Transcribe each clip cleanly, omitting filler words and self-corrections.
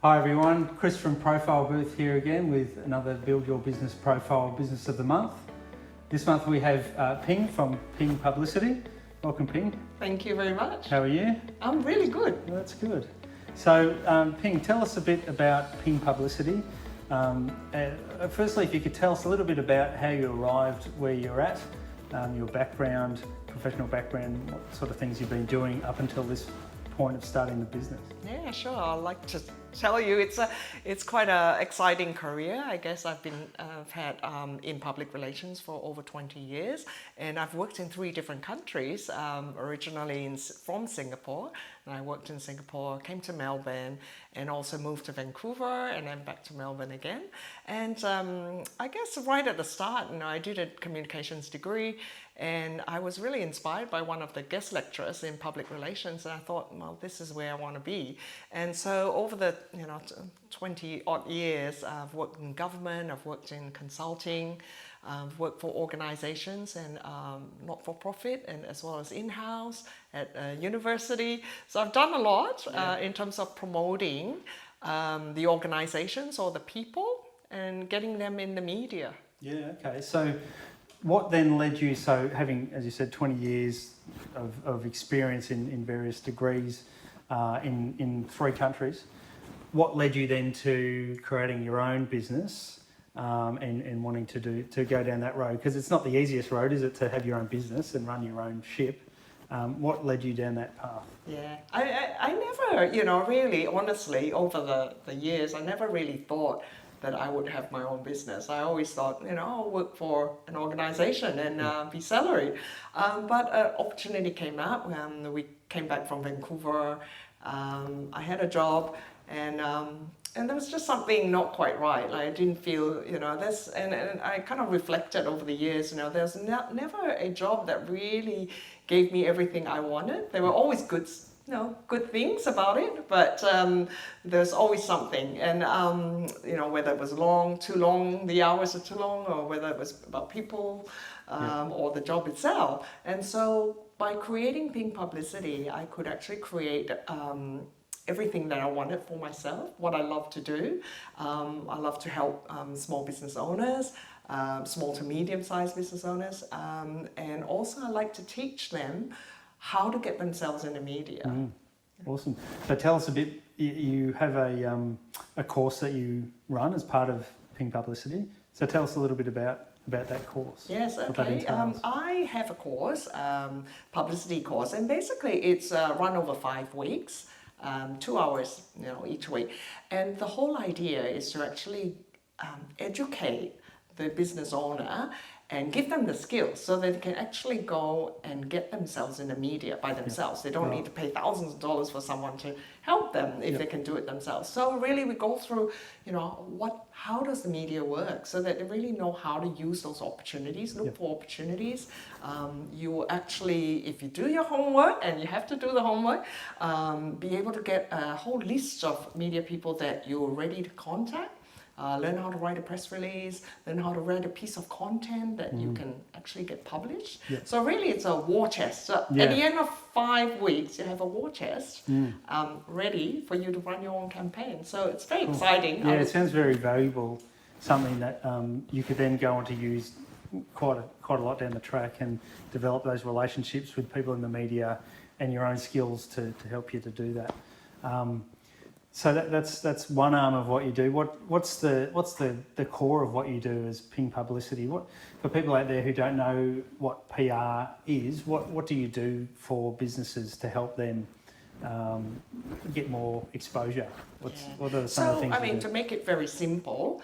Hi everyone, Chris from ProfileBooth here again with another Build Your Business Profile Business of the Month. This month we have Ping from Ping Publicity. Welcome Ping. Thank you very much. How are you? I'm really good. Well, that's good. So Ping, tell us a bit about Ping Publicity. Firstly, if you could tell us a little bit about how you arrived where you're at, your background, professional background, what sort of things you've been doing up until this point of starting the business. Yeah, sure. I'd like to tell you it's quite an exciting career. I guess I've had in public relations for over 20 years, and I've worked in 3 different countries. Originally from Singapore, and I worked in Singapore, came to Melbourne, and also moved to Vancouver, and then back to Melbourne again. And I guess right at the start, I did a communications degree, and I was really inspired by one of the guest lecturers in public relations, and I thought, well, this is where I want to be. And so over the 20 odd years, I've worked in government, I've worked in consulting, I've worked for organizations and not-for-profit, and as well as in-house at a university. So I've done a lot in terms of promoting the organizations or the people and getting them in the media. Yeah, okay. So what then led you, so having, as you said, 20 years of experience in various degrees in 3 countries, what led you then to creating your own business and wanting to go down that road? Because it's not the easiest road, is it, to have your own business and run your own ship? What led you down that path? Yeah, I never, really, honestly, over the years, I never really thought that I would have my own business. I always thought, I'll work for an organization and be salaried. But an opportunity came up when we came back from Vancouver. I had a job, and there was just something not quite right. Like, I didn't feel, this, and I kind of reflected over the years, there's never a job that really gave me everything I wanted. There were always good things about it, but there's always something. And, whether it was too long, the hours are too long, or whether it was about people or the job itself. And so by creating Ping Publicity, I could actually create everything that I wanted for myself, what I love to do. I love to help small business owners, small to medium-sized business owners, and also I like to teach them how to get themselves in the media. Awesome. So tell us a bit, you have a course that you run as part of Ping Publicity. So tell us a little bit about that course. Yes, okay. I have a course, publicity course, and basically it's run over 5 weeks, 2 hours each week. And the whole idea is to actually educate the business owner and give them the skills so that they can actually go and get themselves in the media by themselves. They don't need to pay thousands of dollars for someone to help them if they can do it themselves. So really we go through, how does the media work, so that they really know how to use those opportunities, look for opportunities. You will actually, if you do your homework, and you have to do the homework, be able to get a whole list of media people that you're ready to contact. Learn how to write a press release, learn how to write a piece of content that you can actually get published. Yeah. So really it's a war chest. So at the end of 5 weeks, you have a war chest ready for you to run your own campaign. So it's very exciting. Yeah, it sounds very valuable, something that you could then go on to use quite a lot down the track and develop those relationships with people in the media and your own skills to help you to do that. So that's one arm of what you do. What's the core of what you do as Ping Publicity? For people out there who don't know what PR is, what do you do for businesses to help them get more exposure? What are some of the things you do? To make it very simple,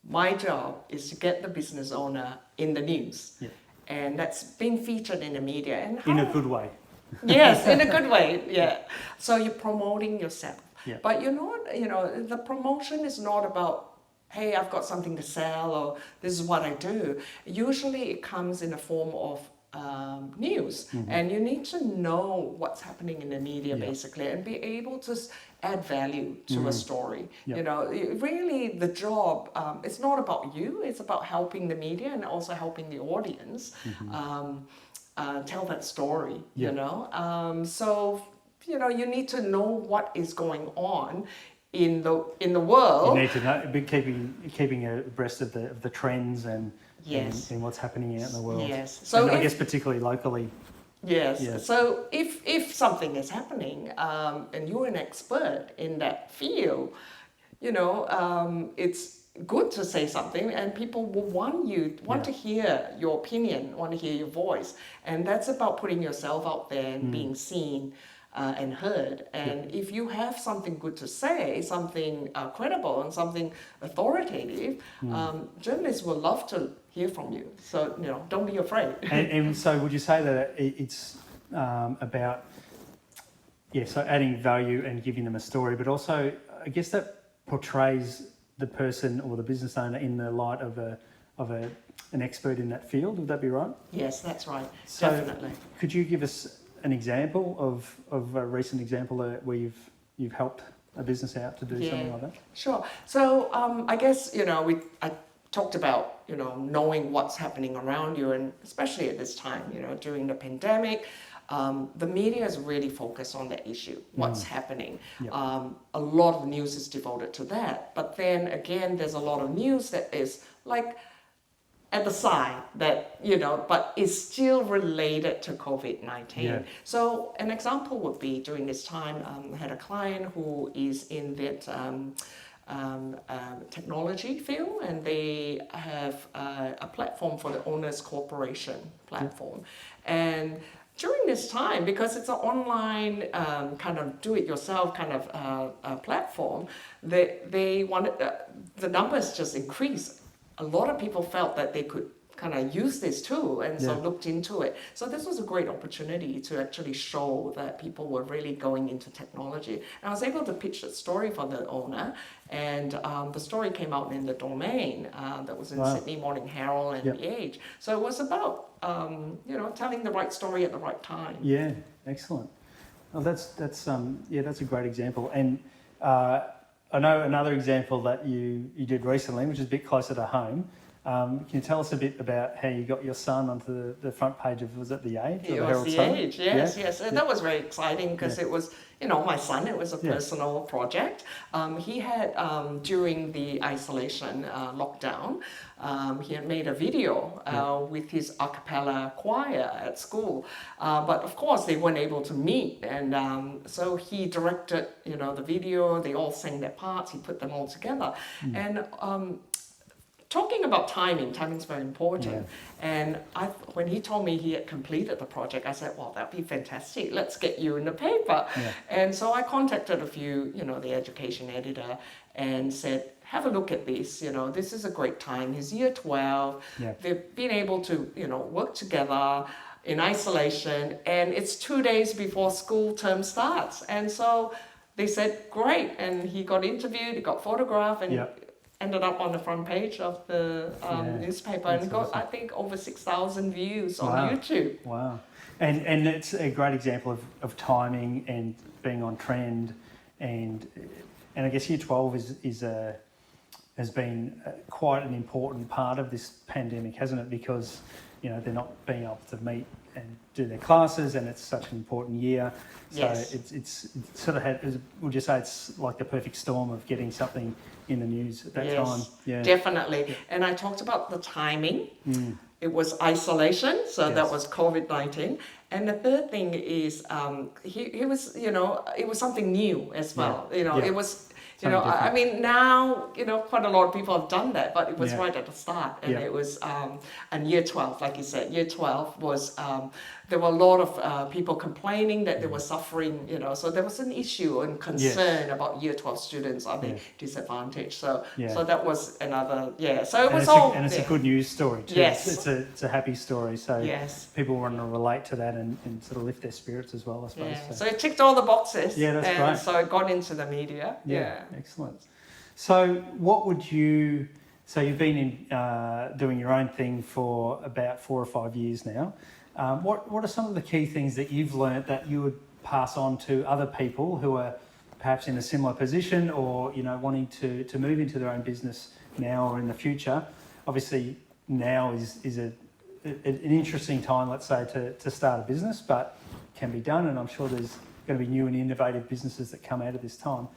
my job is to get the business owner in the news, and that's being featured in the media. And in a good way. Yes, in a good way, yeah. So you're promoting yourself. Yeah. But the promotion is not about, hey, I've got something to sell, or this is what I do. Usually it comes in the form of news, and you need to know what's happening in the media basically, and be able to add value to a story. Really the job, it's not about you, it's about helping the media and also helping the audience tell that story, So you need to know what is going on in the world. You need to know, be keeping abreast of the trends and Yes. and what's happening out in the world. Yes. So and I guess particularly locally. Yes. Yes. So if something is happening and you're an expert in that field, it's good to say something, and people will want to hear your opinion, want to hear your voice, and that's about putting yourself out there and being seen and heard. And if you have something good to say, something credible and something authoritative, journalists will love to hear from you. So don't be afraid. And so, would you say that it's about so adding value and giving them a story, but also I guess that portrays the person or the business owner in the light of an expert in that field. Would that be right? Yes, that's right. So definitely. Could you give us an example of a recent example where you've helped a business out to do something like that? Sure. So I guess I talked about knowing what's happening around you, and especially at this time, during the pandemic. The media is really focused on that issue, what's happening. Yep. A lot of news is devoted to that. But then again, there's a lot of news that is like at the side that, but is still related to COVID-19. Yeah. So an example would be during this time, I had a client who is in that technology field, and they have a platform for the Owners Corporation platform. And during this time, because it's an online kind of do-it-yourself kind of platform, they wanted the numbers just increased. A lot of people felt that they could kind of use this tool, and so looked into it. So this was a great opportunity to actually show that people were really going into technology. And I was able to pitch a story for the owner, and the story came out in the Domain that was in Sydney Morning Herald and The Age. So it was about telling the right story at the right time. Yeah, excellent. Well, that's a great example. And I know another example that you did recently, which is a bit closer to home. Can you tell us a bit about how you got your son onto the front page of, was it The Age? It was The Age, yes. And that was very exciting because it was, my son, it was a personal project. He had, during the isolation lockdown, he had made a video with his a cappella choir at school. But of course, they weren't able to meet. And so he directed, the video, they all sang their parts, he put them all together. And talking about timing's very important. And when he told me he had completed the project, I said, well, that'd be fantastic. Let's get you in the paper. And so I contacted a few, the education editor, and said, have a look at this. This is a great time. He's year 12. They've been able to, work together in isolation, and it's 2 days before school term starts. And so they said, great. And he got interviewed, he got photographed, and ended up on the front page of the newspaper, and got, awesome. I think, over 6,000 views on YouTube. Wow. And it's a great example of timing and being on trend, and I guess Year 12 has been quite an important part of this pandemic, hasn't it? Because they're not being able to meet and do their classes, and it's such an important year. So it's sort of would you say it's like the perfect storm of getting something in the news at that time? Yeah, definitely. And I talked about the timing. It was isolation, so that was COVID-19. And the third thing is he was, it was something new as well. It was, I mean, now, quite a lot of people have done that, but it was right at the start. And it was, and Year 12, like you said, Year 12 was, there were a lot of people complaining that they were suffering, so there was an issue and concern about Year 12 students, are they disadvantaged? So that was another, so it was all... And it's a good news story too. Yes. It's a happy story, so people want to relate to that and sort of lift their spirits as well, I suppose. Yeah. So it ticked all the boxes. Yeah, that's great. So it got into the media. Excellent. So so you've been in doing your own thing for about 4 or 5 years now. What are some of the key things that you've learnt that you would pass on to other people who are perhaps in a similar position, or wanting to move into their own business now or in the future? Obviously, now is an interesting time, let's say, to start a business, but can be done, and I'm sure there's going to be new and innovative businesses that come out of this time.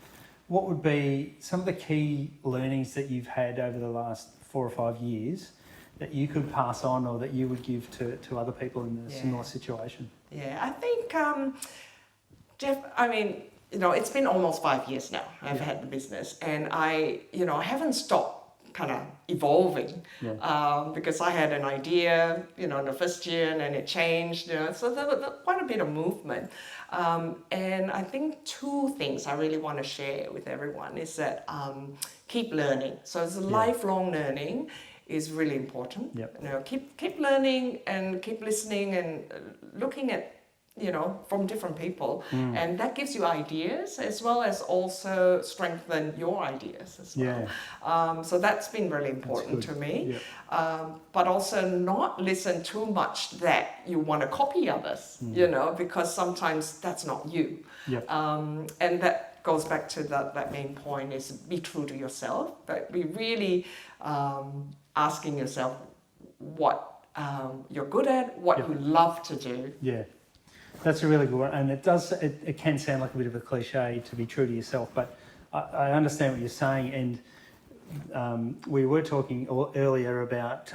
What would be some of the key learnings that you've had over the last 4 or 5 years that you could pass on or that you would give to other people in a similar situation? Yeah, I think, Jeff, I mean, it's been almost 5 years now I've had the business, and I haven't stopped kind of evolving because I had an idea, in the first year, and then it changed, so there was quite a bit of movement. And I think 2 things I really want to share with everyone is that keep learning. So it's lifelong learning is really important. Yep. Keep learning and keep listening and looking at from different people, and that gives you ideas as well as also strengthen your ideas as well. So that's been really important to me. But also not listen too much that you want to copy others, because sometimes that's not you. And that goes back to that main point is be true to yourself, but be really asking yourself what you're good at, what you love to do. That's a really good one, and it can sound like a bit of a cliche to be true to yourself, but I understand what you're saying, and we were talking earlier about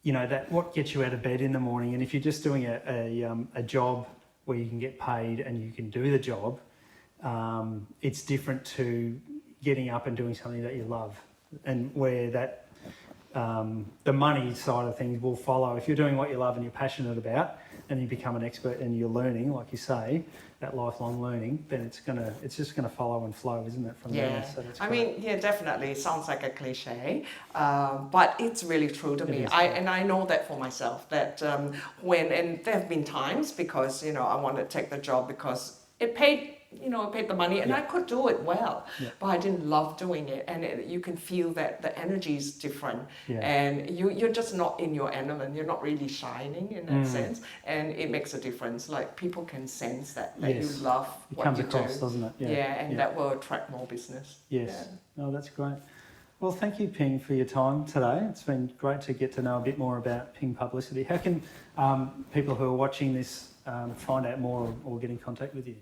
that what gets you out of bed in the morning, and if you're just doing a job where you can get paid and you can do the job, it's different to getting up and doing something that you love, and where that the money side of things will follow. If you're doing what you love and you're passionate about, and you become an expert and you're learning, like you say, that lifelong learning, then it's just gonna follow and flow, isn't it, from there? So that's great. Definitely. It sounds like a cliche, but it's really true to me. I know that for myself, that and there have been times because, I wanted to take the job because it paid the money, and I could do it well, but I didn't love doing it, and you can feel that the energy is different, and you're just not in your element, you're not really shining in that sense, and it makes a difference. Like, people can sense that you love what you do. It comes across, doesn't it? That will attract more business. Oh, that's great. Well, thank you, Ping, for your time today. It's been great to get to know a bit more about Ping Publicity. How can people who are watching this find out more or get in contact with you?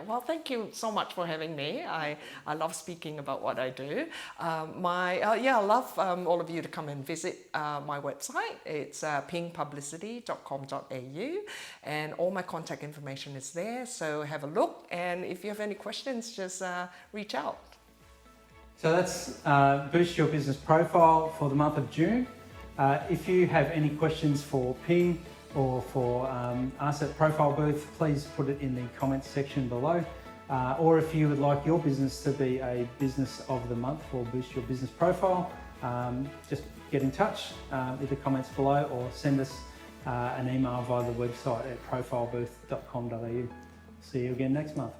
Well, thank you so much for having me. I love speaking about what I do. I love all of you to come and visit my website. It's pingpublicity.com.au, and all my contact information is there, so have a look, and if you have any questions, just reach out. So that's Boost Your Business Profile for the month of June. If you have any questions for Ping or for us at ProfileBooth, please put it in the comments section below. Or if you would like your business to be a Business of the Month for Boost Your Business Profile, just get in touch with the comments below, or send us an email via the website at profilebooth.com.au. See you again next month.